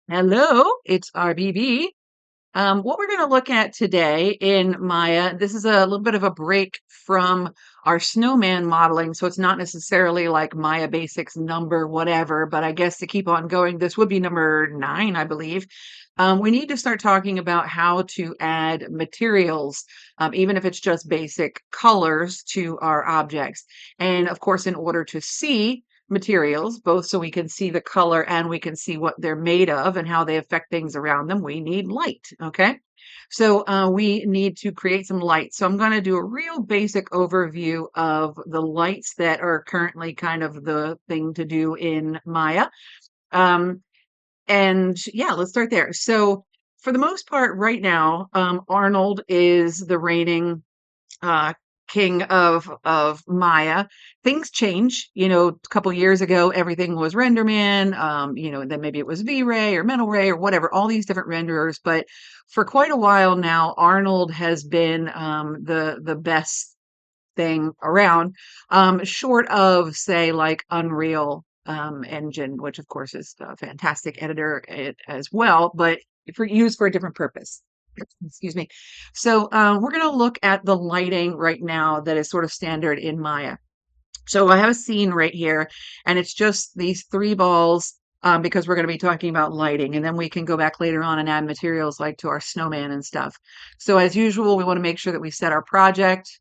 Hello, it's RBB. What we're going to look at today in Maya, this is a little bit of a break from our snowman modeling. So it's not necessarily like Maya Basics number whatever, but I guess to keep on going, this would be number 9, I believe. We need to start talking about how to add materials, even if it's just basic colors to our objects. And of course, in order to see materials, both so we can see the color and we can see what they're made of and how they affect things around them, we need light. Okay. So we need to create some light. So I'm going to do a real basic overview of the lights that are currently kind of the thing to do in Maya. Um, and yeah, let's start there. So for the most part, right now, Arnold is the reigning uh, king of Maya. Things change. A couple years ago, everything was RenderMan. Then maybe it was V-Ray or Metal Ray or whatever. All these different renderers, but for quite a while now, Arnold has been the best thing around, short of say like Unreal Engine, which of course is a fantastic editor as well, but for used for a different purpose. Excuse me. So we're going to look at the lighting right now that is sort of standard in Maya. So I have a scene right here, and it's just these 3 balls because we're going to be talking about lighting, and then we can go back later on and add materials like to our snowman and stuff. So as usual, we want to make sure that we set our project.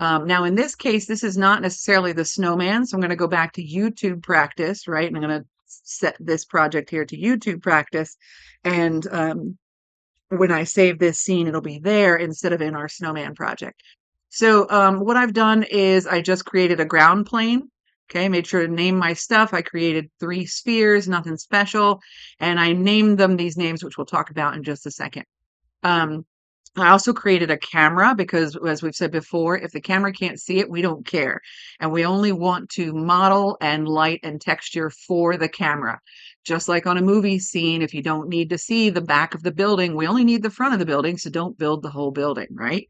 Now, in this case, this is not necessarily the snowman, so I'm going to go back to YouTube practice, right? And I'm going to set this project here to YouTube practice. And when I save this scene, it'll be there instead of in our snowman project. So what I've done is I just created a ground plane. Okay, made sure to name my stuff. I created 3 spheres, nothing special, and I named them these names, which we'll talk about in just a second. Um, I also created a camera because, as we've said before, if the camera can't see it, we don't care. And we only want to model and light and texture for the camera. Just like on a movie scene, if you don't need to see the back of the building, we only need the front of the building, so don't build the whole building, right?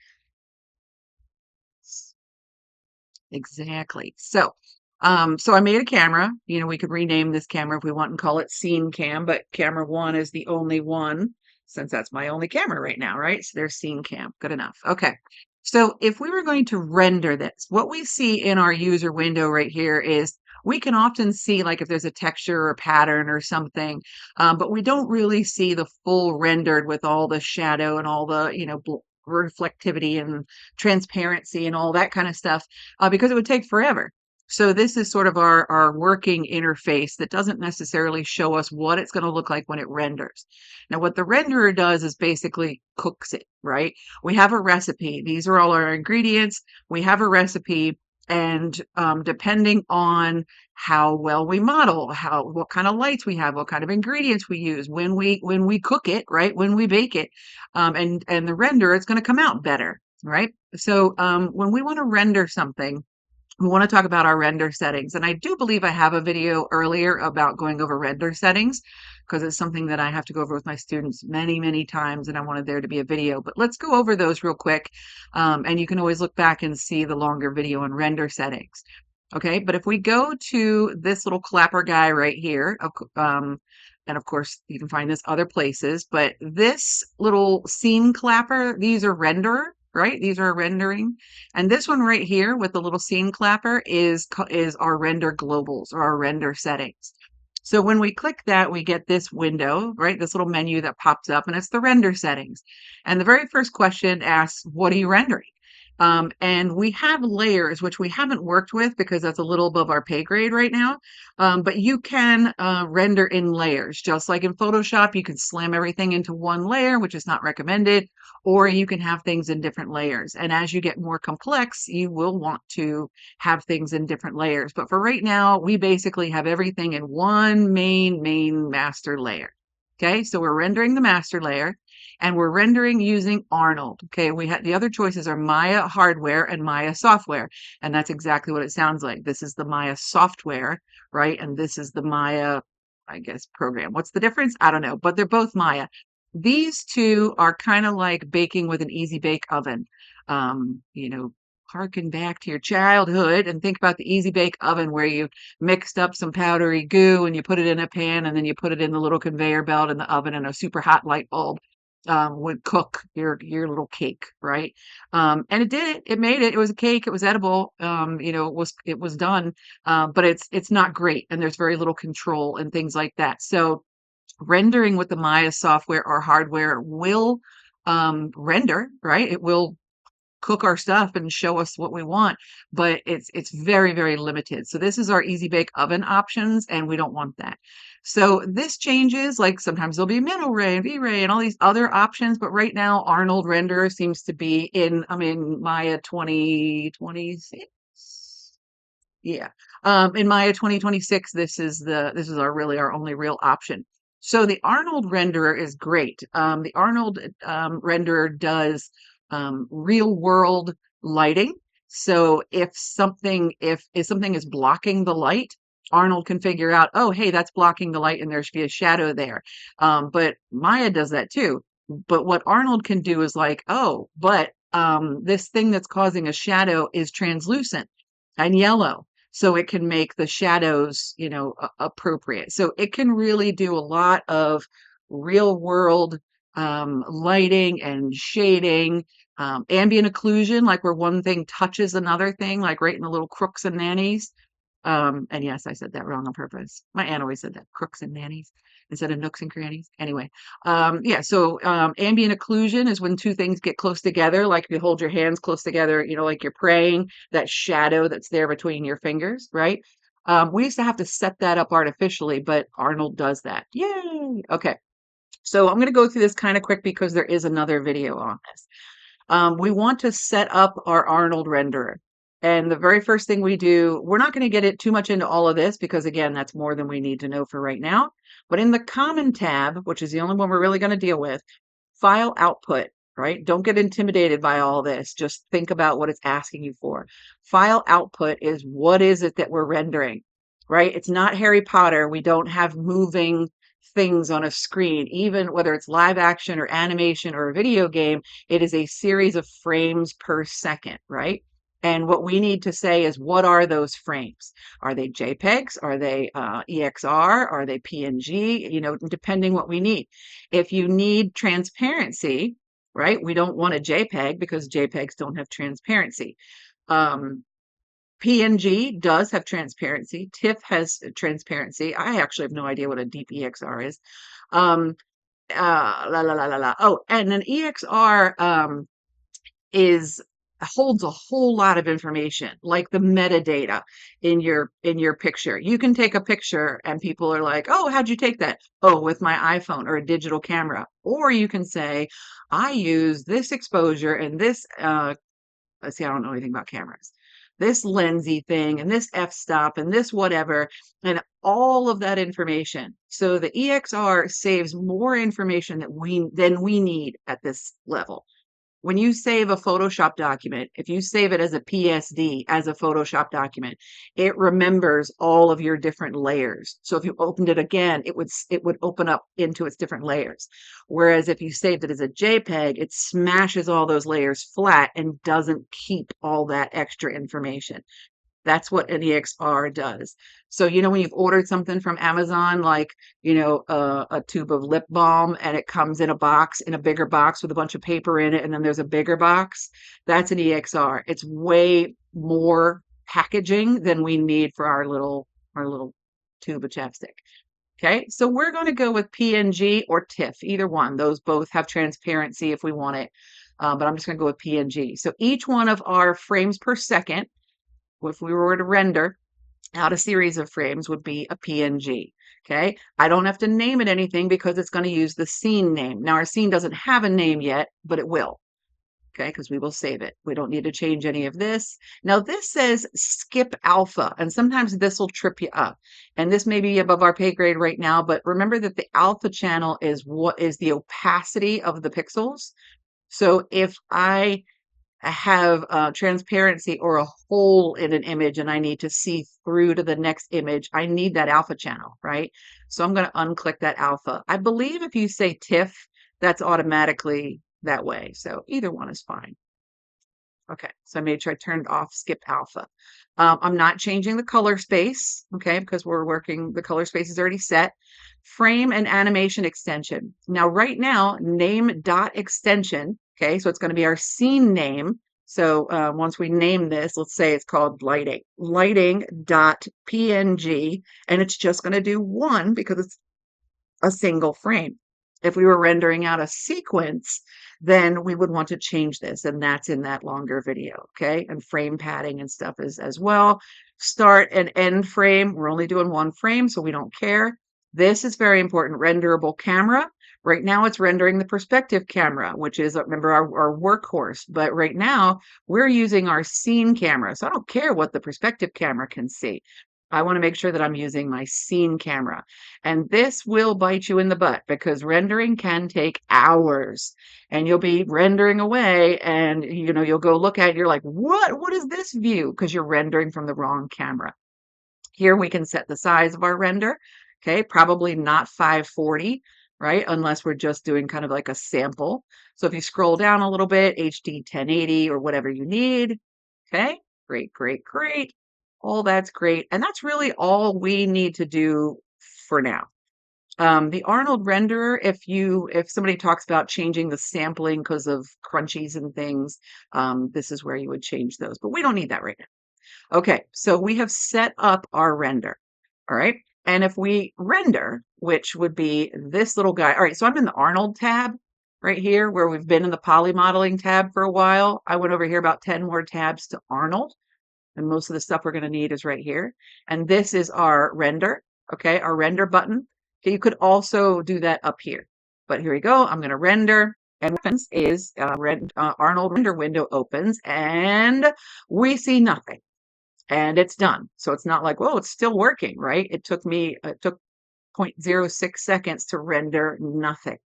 Exactly. So I made a camera. We could rename this camera if we want and call it Scene Cam, but camera 1 is the only one since that's my only camera right now, right? So there's Scene Cam. Good enough. Okay. So if we were going to render this, what we see in our user window right here is we can often see like if there's a texture or pattern or something, but we don't really see the full rendered with all the shadow and all the, reflectivity and transparency and all that kind of stuff because it would take forever. So this is sort of our working interface that doesn't necessarily show us what it's going to look like when it renders. Now, what the renderer does is basically cooks it, right? We have a recipe. These are all our ingredients. We have a recipe. And depending on how well we model, what kind of lights we have, what kind of ingredients we use, when we cook it, right? When we bake it, and the render, it's going to come out better, right? So when we want to render something, we want to talk about our render settings. And I do believe I have a video earlier about going over render settings because it's something that I have to go over with my students many, many times, and I wanted there to be a video. But let's go over those real quick. And you can always look back and see the longer video on render settings. Okay, but if we go to this little clapper guy right here, and of course you can find this other places, but this little scene clapper, these are render, right? These are rendering. And this one right here with the little scene clapper is our render globals or our render settings. So when we click that, we get this window, right? This little menu that pops up, and it's the render settings. And the very first question asks, what are you rendering? And we have layers, which we haven't worked with because that's a little above our pay grade right now. But you can render in layers, just like in Photoshop, you can slam everything into one layer, which is not recommended, or you can have things in different layers. And as you get more complex, you will want to have things in different layers. But for right now, we basically have everything in one main master layer. Okay, so we're rendering the master layer and we're rendering using Arnold. Okay, we had the other choices are Maya hardware and Maya software, and that's exactly what it sounds like. This is the Maya software, right? And this is the Maya, I guess, program. What's the difference? I don't know, but they're both Maya. These two are kind of like baking with an easy bake oven. Um, you know, harken back to your childhood and think about the Easy Bake Oven where you mixed up some powdery goo and you put it in a pan and then you put it in the little conveyor belt in the oven and a super hot light bulb would cook your little cake, right? And it did it. It made it. It was a cake. It was edible. It was done. But it's not great, and there's very little control and things like that. So rendering with the Maya software or hardware will render, right? It will cook our stuff and show us what we want, but it's very, very limited. So this is our Easy Bake Oven options, and we don't want that. So this changes, like sometimes there'll be Middle Ray and V-Ray and all these other options, but right now Arnold Render seems to be in, I mean, Maya 2026. Yeah. In Maya 2026, this is our only real option. So the Arnold renderer is great. The Arnold renderer does real world lighting. So if something is blocking the light, Arnold can figure out, oh, hey, that's blocking the light and there should be a shadow there. But Maya does that too. But what Arnold can do is like, oh, but this thing that's causing a shadow is translucent and yellow. So it can make the shadows, appropriate. So it can really do a lot of real world lighting and shading, ambient occlusion, like where one thing touches another thing, like right in the little crooks and nannies. And yes, I said that wrong on purpose. My aunt always said that, crooks and nannies instead of nooks and crannies. Anyway, yeah, so ambient occlusion is when two things get close together, like if you hold your hands close together, like you're praying, that shadow that's there between your fingers, right? We used to have to set that up artificially, but Arnold does that. Yay! Okay. So I'm going to go through this kind of quick because there is another video on this. We want to set up our Arnold renderer. And the very first thing we do, we're not going to get it too much into all of this because, again, that's more than we need to know for right now. But in the Common tab, which is the only one we're really going to deal with, file output, right? Don't get intimidated by all this. Just think about what it's asking you for. File output is what is it that we're rendering, right? It's not Harry Potter. We don't have moving things on a screen, even whether it's live action or animation or a video game, it is a series of frames per second, right? And what we need to say is, what are those frames? Are they JPEGs? Are they EXR? Are they PNG? Depending what we need. If you need transparency, right? We don't want a JPEG because JPEGs don't have transparency. PNG does have transparency. TIFF has transparency. I actually have no idea what a deep EXR is. La la la la la. Oh, and an EXR is holds a whole lot of information, like the metadata in your picture. You can take a picture and people are like, "Oh, how'd you take that?" "Oh, with my iPhone or a digital camera." Or you can say, "I use this exposure and this let's see, I don't know anything about cameras. This lensy thing and this f-stop and this whatever, and all of that information." So the EXR saves more information than we need at this level. When you save a Photoshop document, if you save it as a PSD, as a Photoshop document, it remembers all of your different layers. So if you opened it again, it would open up into its different layers. Whereas if you saved it as a JPEG, it smashes all those layers flat and doesn't keep all that extra information. That's what an EXR does. So, when you've ordered something from Amazon, like, a tube of lip balm, and it comes in a bigger box with a bunch of paper in it, and then there's a bigger box, that's an EXR. It's way more packaging than we need for our little tube of chapstick. Okay, so we're going to go with PNG or TIFF, either one. Those both have transparency if we want it, but I'm just going to go with PNG. So each one of our frames per second, if we were to render out a series of frames, would be a PNG. Okay, I don't have to name it anything because it's going to use the scene name. Now our scene doesn't have a name yet, but it will. Okay, because we will save it. We don't need to change any of this. Now this says skip alpha, and sometimes this will trip you up. And this may be above our pay grade right now, but remember that the alpha channel is what is the opacity of the pixels. So if I have transparency or a hole in an image and I need to see through to the next image, I need that alpha channel, right? So I'm going to unclick that alpha. I believe if you say TIFF, that's automatically that way. So either one is fine. Okay, so I made sure I turned off skip alpha. I'm not changing the color space, okay, because we're working, the color space is already set. Frame and animation extension. Now, right now, name dot extension, okay, so it's going to be our scene name. So once we name this, let's say it's called lighting, lighting dot PNG, and it's just going to do one because it's a single frame. If we were rendering out a sequence, then we would want to change this, and that's in that longer video, okay? And frame padding and stuff is as well. Start and end frame, we're only doing one frame, so we don't care. This is very important, renderable camera. Right now it's rendering the perspective camera, which is, remember, our workhorse. But right now we're using our scene camera, so I don't care what the perspective camera can see. I want to make sure that I'm using my scene camera. And this will bite you in the butt because rendering can take hours and you'll be rendering away and you'll go look at it, you're like, what is this view? Because you're rendering from the wrong camera. Here we can set the size of our render. Okay, probably not 540, right? Unless we're just doing kind of like a sample. So if you scroll down a little bit, HD 1080 or whatever you need. Okay, great, great, great. All that's great. And that's really all we need to do for now. The Arnold renderer, if somebody talks about changing the sampling because of crunchies and things, this is where you would change those. But we don't need that right now. Okay, so we have set up our render. All right. And if we render, which would be this little guy. All right, so I'm in the Arnold tab right here where we've been in the poly modeling tab for a while. I went over here about 10 more tabs to Arnold. And most of the stuff we're going to need is right here. And this is our render, okay, our render button. Okay, you could also do that up here. But here we go. I'm going to render. And what happens is Arnold render window opens and we see nothing. And it's done. So it's not like, whoa, it's still working, right? It took 0.06 seconds to render nothing.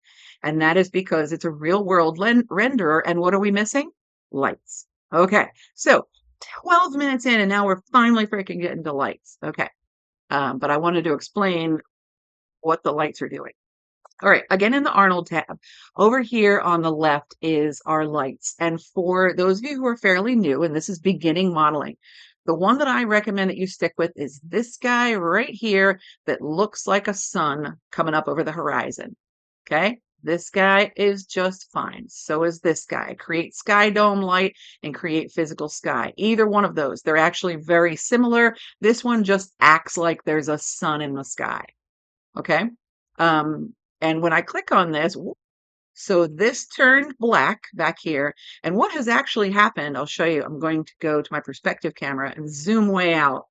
And that is because it's a real world renderer. And what are we missing? Lights. Okay, so 12 minutes in and now we're finally freaking getting to lights. Okay, but I wanted to explain what the lights are doing. All right, again in the Arnold tab, over here on the left is our lights. And for those of you who are fairly new, and this is beginning modeling, the one that I recommend that you stick with is this guy right here that looks like a sun coming up over the horizon. Okay, this guy is just fine. So is this guy. Create sky dome light and create physical sky. Either one of those. They're actually very similar. This one just acts like there's a sun in the sky. Okay. And when I click on this, so this turned black back here. And what has actually happened, I'll show you. I'm going to go to my perspective camera and zoom way out.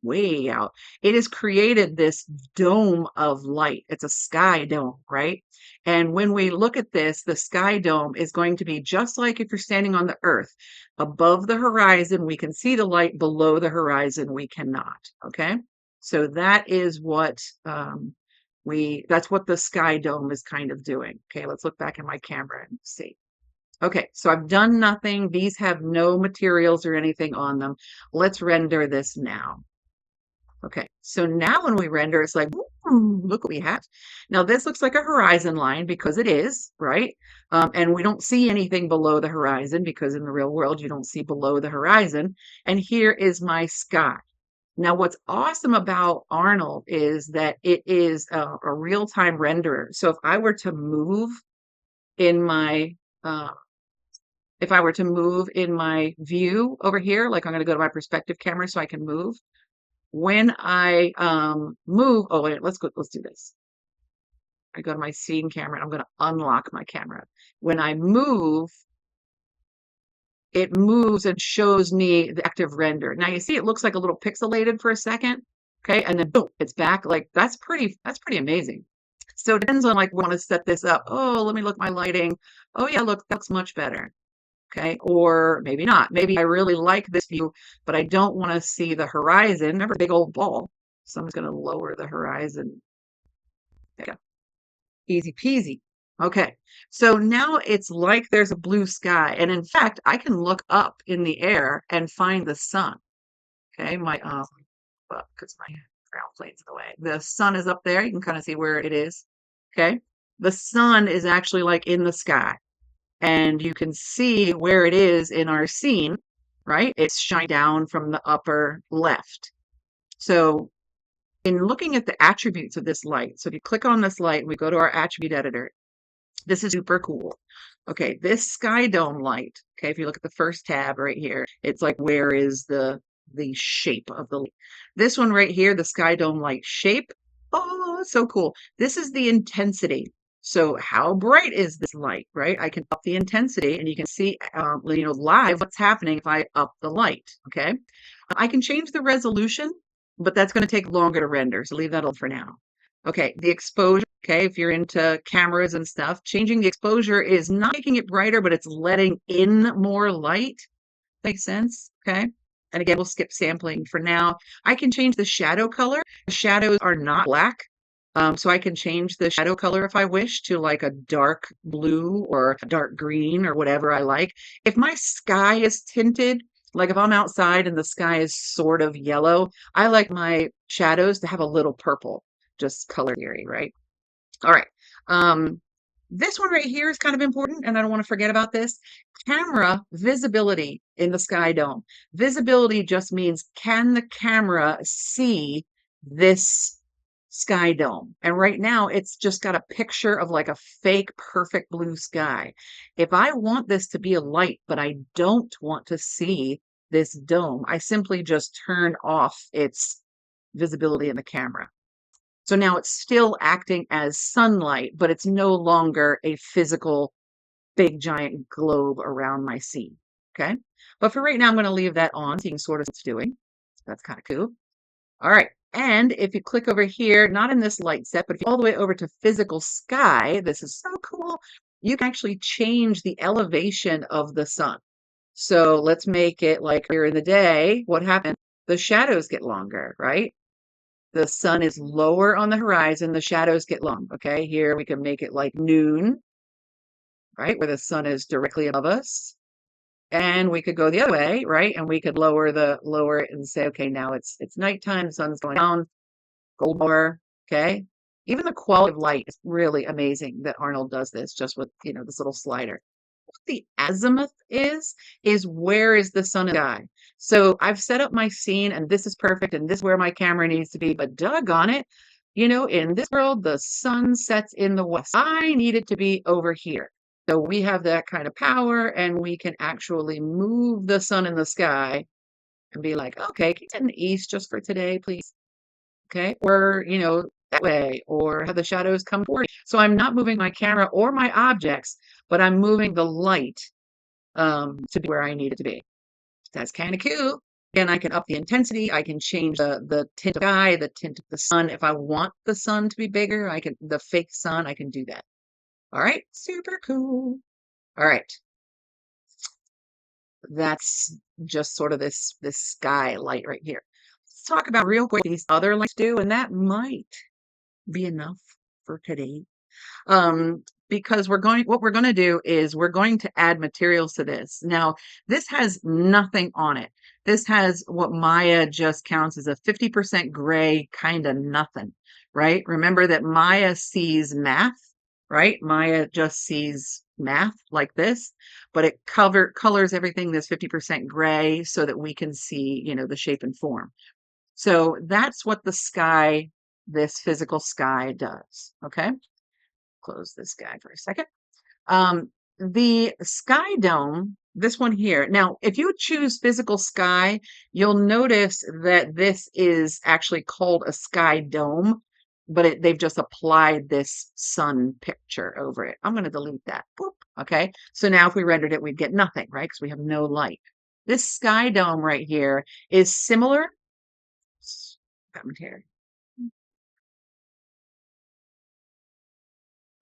Way out. It has created this dome of light. It's a sky dome, right? And when we look at this, the sky dome is going to be just like if you're standing on the earth. Above the horizon, we can see the light. Below the horizon, we cannot. Okay? So that is what that's what the sky dome is kind of doing. Okay, let's look back at my camera and see. Okay, so I've done nothing. These have no materials or anything on them. Let's render this now. Okay, so now when we render, it's like, ooh, look what we have. Now this looks like a horizon line because it is, right? And we don't see anything below the horizon because in the real world, you don't see below the horizon. And here is my sky. Now, what's awesome about Arnold is that it is a real-time renderer. So if I were to move in my view over here, like I'm going to go to my perspective camera so I can move. When I move, oh wait, let's do this. I go to my scene camera and I'm going to unlock my camera. When I move, it moves and shows me the active render. Now you see it looks like a little pixelated for a second, okay, and then boom, it's back. Like that's pretty amazing. So it depends on like we want to set this up. Oh, let me look at my lighting. Oh yeah, look, that's much better. Okay, or maybe not. Maybe I really like this view, but I don't want to see the horizon. Remember, big old ball. So I'm just going to lower the horizon. There you go. Easy peasy. Okay, so now it's like there's a blue sky. And in fact, I can look up in the air and find the sun. Okay, well, because my ground plane's in the way. The sun is up there. You can kind of see where it is. Okay, the sun is actually like in the sky. and you can see where it is in our scene, right? It's shining down from the upper left. So in looking at the attributes of this light, so if you click on this light and we go to our attribute editor, this is super cool. Okay, this sky dome light, okay, if you look at the first tab right here, it's like where is the shape of the light. This one right here, the sky dome light shape. Oh, so cool. This is the intensity. So how bright is this light, right? I can up the intensity and you can see live what's happening if I up the light, okay? I can change the resolution, but that's going to take longer to render, so leave that on for now. Okay, the exposure, okay, if you're into cameras and stuff, changing the exposure is not making it brighter, but it's letting in more light. Makes sense, okay? And again, we'll skip sampling for now. I can change the shadow color. The shadows are not black, so I can change the shadow color if I wish to like a dark blue or a dark green or whatever I like. If my sky is tinted, like if I'm outside and the sky is sort of yellow, I like my shadows to have a little purple, just color theory, right? All right. Um, this one right here is kind of important, and I don't want to forget about this. Camera visibility in the sky dome. Visibility just means, can the camera see this sky dome? And right now it's just got a picture of like a fake perfect blue sky. If I want this to be a light, but I don't want to see this dome, I simply just turn off its visibility in the camera. So now it's still acting as sunlight, but it's no longer a physical big giant globe around my scene. Okay. But for right now, I'm going to leave that on so you can sort of see what it's doing. That's kind of cool. All right. And if you click over here, not in this light set, but if you all the way over to physical sky, this is so cool. You can actually change the elevation of the sun. So let's make it like here in the day. What happened? The shadows get longer, right? The sun is lower on the horizon, the shadows get long. Okay, here we can make it like noon, right, where the sun is directly above us. And we could go the other way, right? And we could lower it and say, okay, now it's nighttime, the sun's going down, gold hour, okay? Even the quality of light is really amazing that Arnold does this just with, this little slider. What the azimuth is where is the sun and sky. So I've set up my scene and this is perfect and this is where my camera needs to be, but doggone it, in this world, the sun sets in the west. I need it to be over here. So we have that kind of power and we can actually move the sun in the sky and be like, okay, can you set in the east just for today, please? Okay. Or, that way, or have the shadows come toward me. So I'm not moving my camera or my objects, but I'm moving the light to be where I need it to be. That's kind of cool. Again, I can up the intensity. I can change the tint of the sky, the tint of the sun. If I want the sun to be bigger, the fake sun, I can do that. All right, super cool. All right. That's just sort of this sky light right here. Let's talk about real quick these other lights do, and that might be enough for today. Because what we're going to do is we're going to add materials to this. Now, this has nothing on it. This has what Maya just counts as a 50% gray kind of nothing, right? Remember that Maya sees math, right? Maya just sees math like this, but it colors everything this 50% gray so that we can see, the shape and form. So that's what this physical sky does, okay? Close this guy for a second. The sky dome, this one here. Now, if you choose physical sky, you'll notice that this is actually called a sky dome, but they've just applied this sun picture over it. I'm going to delete that. Boop. Okay. So now if we rendered it, we'd get nothing, right? Because we have no light. This sky dome right here is similar. Commentary.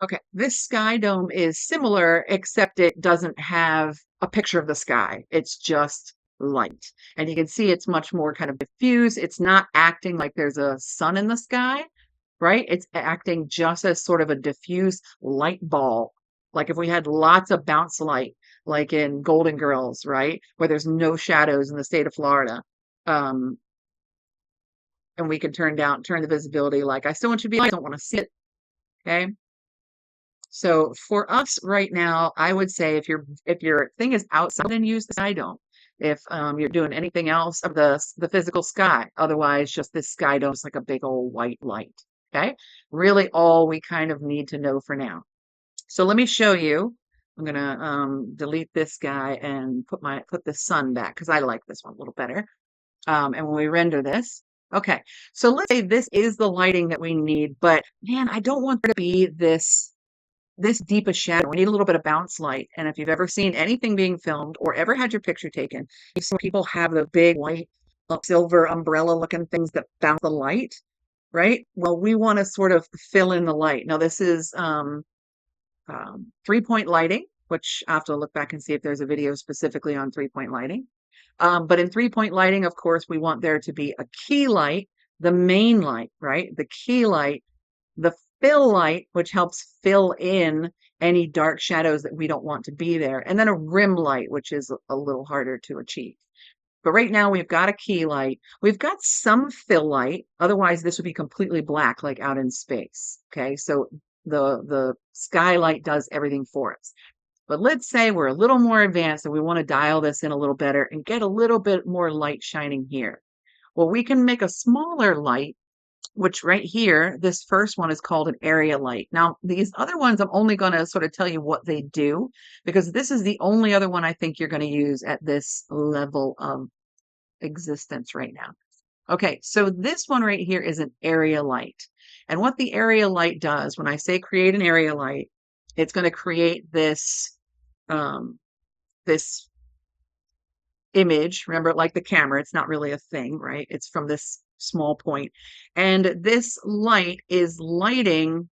Okay, this sky dome is similar, except it doesn't have a picture of the sky. It's just light. And you can see it's much more kind of diffuse. It's not acting like there's a sun in the sky, right? It's acting just as sort of a diffuse light ball. Like if we had lots of bounce light, like in Golden Girls, right? Where there's no shadows in the state of Florida. Um, and we can turn the visibility like I still want you to be light, I don't want to see it. Okay. So for us right now, I would say if your thing is outside, then use the sky dome. If you're doing anything else of the physical sky, otherwise just this sky dome is like a big old white light. Okay, really all we kind of need to know for now. So let me show you. I'm gonna delete this guy and put the sun back because I like this one a little better. And when we render this, okay. So let's say this is the lighting that we need, but man, I don't want there to be this deep a shadow. We need a little bit of bounce light. And if you've ever seen anything being filmed or ever had your picture taken, you've seen people have the big white silver umbrella looking things that bounce the light, right? Well, we want to sort of fill in the light. Now, this is 3-point lighting, which I have to look back and see if there's a video specifically on 3-point lighting. But in 3-point lighting, of course, we want there to be a key light, the main light, right? The key light, the fill light, which helps fill in any dark shadows that we don't want to be there, and then a rim light, which is a little harder to achieve. But right now we've got a key light. We've got some fill light. Otherwise, this would be completely black, like out in space. Okay, so the skylight does everything for us. But let's say we're a little more advanced and we want to dial this in a little better and get a little bit more light shining here. Well, we can make a smaller light, which right here, this first one is called an area light. Now, these other ones, I'm only going to sort of tell you what they do, because this is the only other one I think you're going to use at this level of existence right now. Okay, so this one right here is an area light. And what the area light does, when I say create an area light, it's going to create this this image. Remember, like the camera, it's not really a thing, right? It's from this small point. And this light is lighting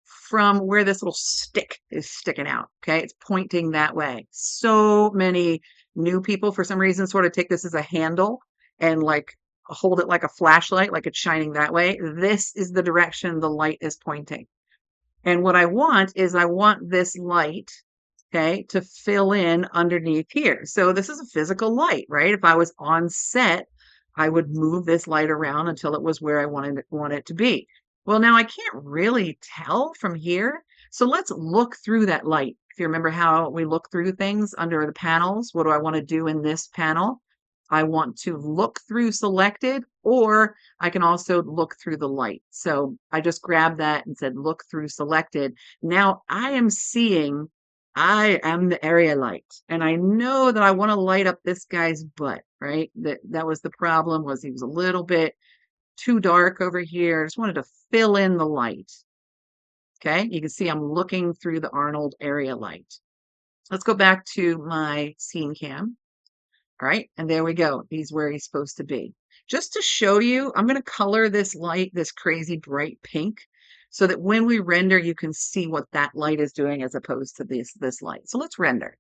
from where this little stick is sticking out. Okay, it's pointing that way. So many new people, for some reason, sort of take this as a handle and like hold it like a flashlight, like it's shining that way. This is the direction the light is pointing. And what I want is I want this light, okay, to fill in underneath here. So this is a physical light, right? If I was on set, I would move this light around until it was where I want it to be. Well, now I can't really tell from here. So let's look through that light. If you remember how we look through things under the panels, what do I want to do in this panel? I want to look through selected, or I can also look through the light. So I just grabbed that and said, look through selected. Now I am seeing, I am the area light, and I know that I want to light up this guy's butt, right? That was the problem, was he was a little bit too dark over here. I just wanted to fill in the light. Okay, you can see I'm looking through the Arnold area light. Let's go back to my scene cam. All right, and there we go. He's where he's supposed to be. Just to show you, I'm going to color this light this crazy bright pink so that when we render, you can see what that light is doing as opposed to this light. So let's render.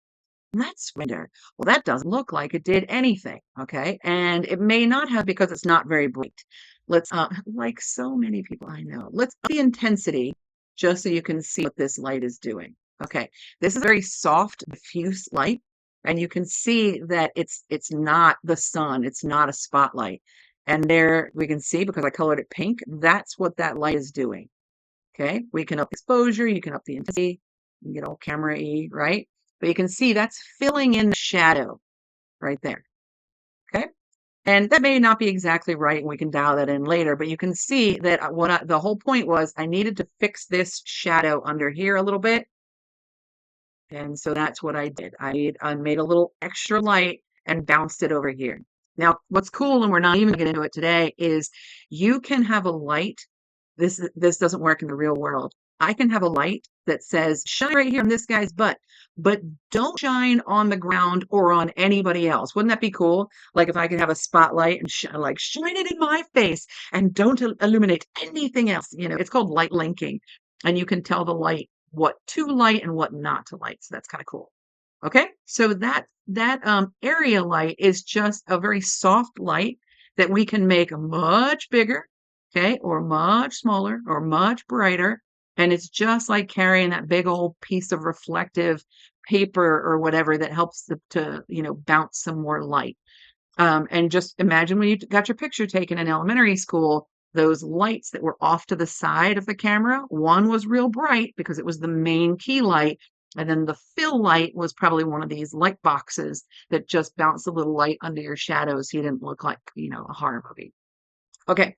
Let's render. Well, that doesn't look like it did anything, okay? And it may not have because it's not very bright. Let's, like so many people I know, let's up the intensity just so you can see what this light is doing. Okay, this is a very soft, diffuse light. And you can see that it's not the sun, it's not a spotlight. And there we can see, because I colored it pink, that's what that light is doing. Okay, we can up exposure, you can up the intensity, you get all camera E, right? But you can see that's filling in the shadow right there. Okay, and that may not be exactly right, and we can dial that in later, but you can see that the whole point was I needed to fix this shadow under here a little bit. And so that's what I did. I made a little extra light and bounced it over here. Now, what's cool, and we're not even going to get into it today, is you can have a light. This doesn't work in the real world. I can have a light that says, shine right here on this guy's butt, but don't shine on the ground or on anybody else. Wouldn't that be cool? Like if I could have a spotlight and shine it in my face and don't illuminate anything else. You know, it's called light linking. And you can tell the light what to light and what not to light. So that's kind of cool. Okay, so that area light is just a very soft light that we can make much bigger, okay, or much smaller or much brighter. And it's just like carrying that big old piece of reflective paper or whatever that helps to bounce some more light. And just imagine when you got your picture taken in elementary school, those lights that were off to the side of the camera, one was real bright because it was the main key light. And then the fill light was probably one of these light boxes that just bounced a little light under your shadows so you didn't look like, a horror movie. Okay,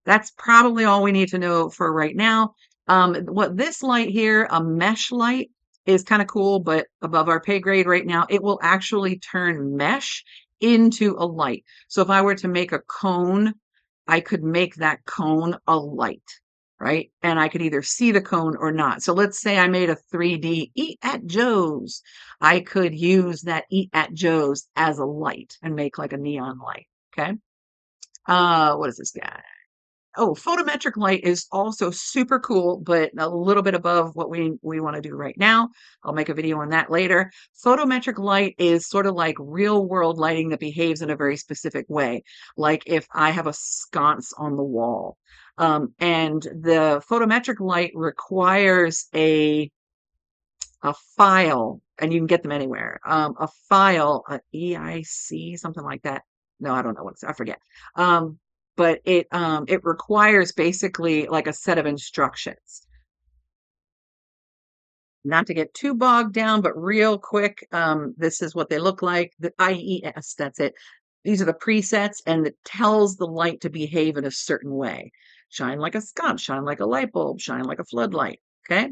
that's probably all we need to know for right now. What this light here, a mesh light, is kind of cool, but above our pay grade right now. It will actually turn mesh into a light. So if I were to make a cone, I could make that cone a light, right? And I could either see the cone or not. So let's say I made a 3D Eat at Joe's. I could use that Eat at Joe's as a light and make like a neon light. Okay. What is this guy? Oh, photometric light is also super cool, but a little bit above what we want to do right now. I'll make a video on that later. Photometric light is sort of like real world lighting that behaves in a very specific way. Like if I have a sconce on the wall. And the photometric light requires a file, and you can get them anywhere. A file, a EIC, something like that. No, I don't know I forget. But it requires basically like a set of instructions. Not to get too bogged down, but real quick, this is what they look like. The IES, that's it. These are the presets, and it tells the light to behave in a certain way. Shine like a sconce, shine like a light bulb, shine like a floodlight. Okay.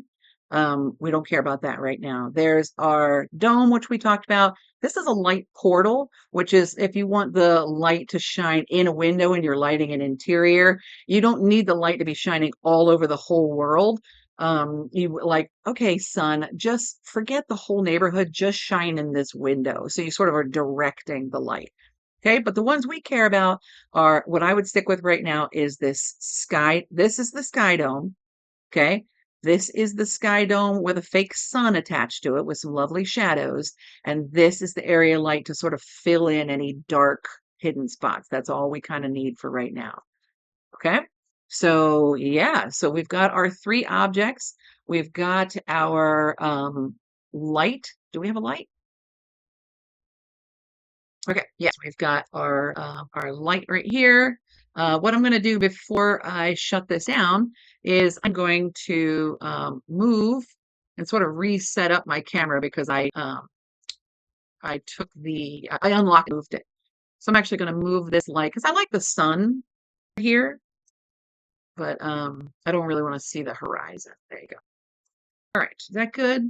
We don't care about that right now. There's our dome, which we talked about. This is a light portal, which is if you want the light to shine in a window and you're lighting an interior, you don't need the light to be shining all over the whole world. You like, okay, sun, just forget the whole neighborhood, just shine in this window. So you sort of are directing the light. Okay, but the ones we care about are what I would stick with right now is this sky. This is the sky dome. Okay. This is the sky dome with a fake sun attached to it with some lovely shadows. And this is the area light to sort of fill in any dark hidden spots. That's all we kind of need for right now. Okay. So yeah, so we've got our three objects. We've got our light. Do we have a light? Okay, yes, we've got our light right here. What I'm going to do before I shut this down is I'm going to move and sort of reset up my camera because I unlocked and moved it. So I'm actually going to move this light because I like the sun here, but I don't really want to see the horizon. There you go. All right, is that good?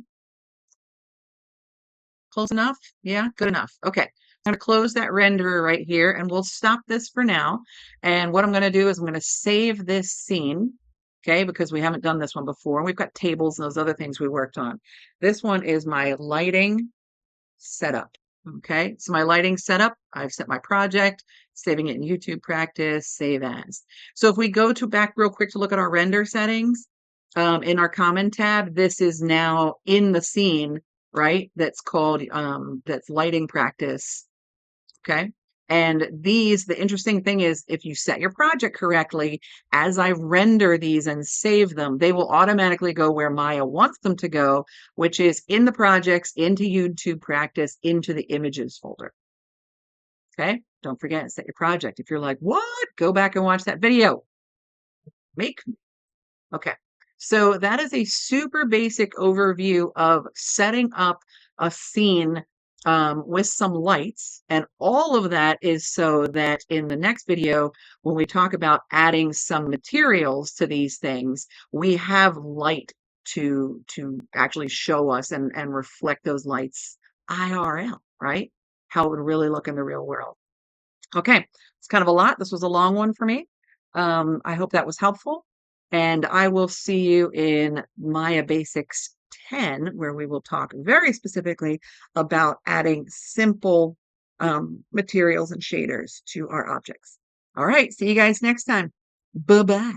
Close enough? Yeah, good enough. Okay. I'm going to close that renderer right here and we'll stop this for now. And what I'm going to do is I'm going to save this scene, okay, because we haven't done this one before. We've got tables and those other things we worked on. This one is my lighting setup, okay? So my lighting setup, I've set my project, saving it in YouTube practice, save as. So if we go to back real quick to look at our render settings, in our common tab, this is now in the scene, right? That's called, that's lighting practice. Okay. And the interesting thing is if you set your project correctly, as I render these and save them, they will automatically go where Maya wants them to go, which is in the projects, into YouTube practice, into the images folder. Okay. Don't forget, set your project. If you're like, what? Go back and watch that video. Make me. Okay. So that is a super basic overview of setting up a scene with some lights. And all of that is so that in the next video, when we talk about adding some materials to these things, we have light to actually show us and reflect those lights IRL, right? How it would really look in the real world. Okay, it's kind of a lot. This was a long one for me. I hope that was helpful. And I will see you in Maya Basics 10, where we will talk very specifically about adding simple materials and shaders to our objects. All right, see you guys next time. Bye-bye.